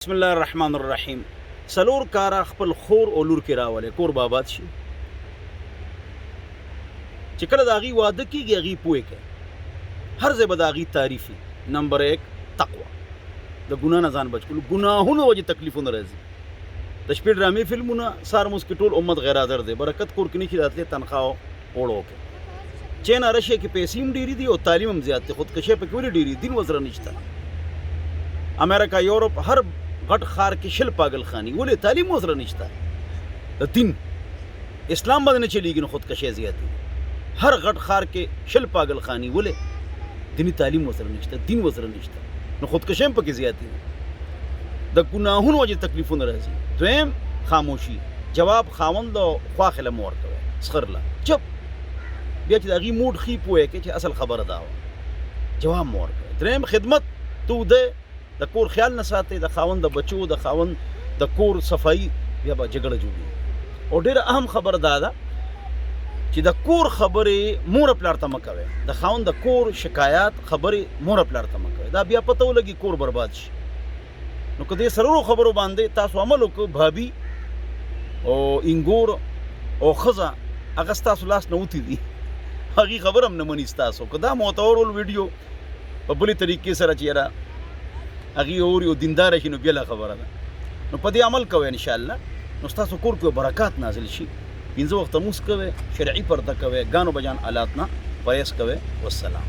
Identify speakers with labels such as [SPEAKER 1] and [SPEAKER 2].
[SPEAKER 1] بسم الله الرحمن الرحیم. سلور کارا خپل خور او لور کې راولې کور بابات شي چې کله د هغې واده کېږي هغې پوهې کوي هر ځای به د هغې تعریفي. نمبر 1 تقوا، د ګناه نه ځان بچ کړو. ګناهونو وجې تکلیفونه راځي. د شپې ډرامې فلمونه سار موس کې ټول امت غیر حاضر دی. برکت کور کې نه شي راتلی تنخواه وړو کې چین رشیا کې پیسې هم ډېرې دي او تعلیم هم زیات دی. خودکشۍ پکې ولې ډېرې دین وزره نشته. امریکا یورپ هر غټ خار کې شل پاگل خانی ولې تعلیم وزره نشته. د دین اسلام باندې نه چلیږي نو خودکشۍ زیات دي. هر غټ خار کې شل پاگل خانی ولې دینی تعلیم وزره نشته، دین وزره نشته نو خودکشۍ هم پکې زیات دي. د ګناهونو وجې تکلیفونه راځي. دویم خاموشي. جواب خاوند او خواخله مور کوي سخرله چپ بیا چې د هغې موډ ښي پوهې کې چې اصل خبره دا وه جواب مور کوي. دریم خدمت تو د کور خیال نه ساتي. د خاوند د بچو د خاوند د کور صفایي بیا به جګړه جوړېږي. او ډېره اهم خبره دا ده چې د کور خبرې مور پلار ته مه کوئ. د خاوند د کور شکایات خبرې مور پلار ته مه کوئ. دا بیا پته ولګي کور برباد شي. نو که دې سلورو خبرو باندې تاسو عمل وکړو بھابي او انګور او ښځه هغه ستاسو لاس نه وتې دي هغې خبره هم نه مني ستاسو. که دا معتبر ویډیو په بلې طریقې سره چې یاره هغې اوري او دینداره شي نو بېله خبره ده. نو په دې عمل کوئ انشاءالله نو ستاسو کور کې برکات نازل شي. 5 وخته مونځ کوئ، شرعي پرده کوئ، ګانو بجان آلات نه پرهیز کوئ. والسلام.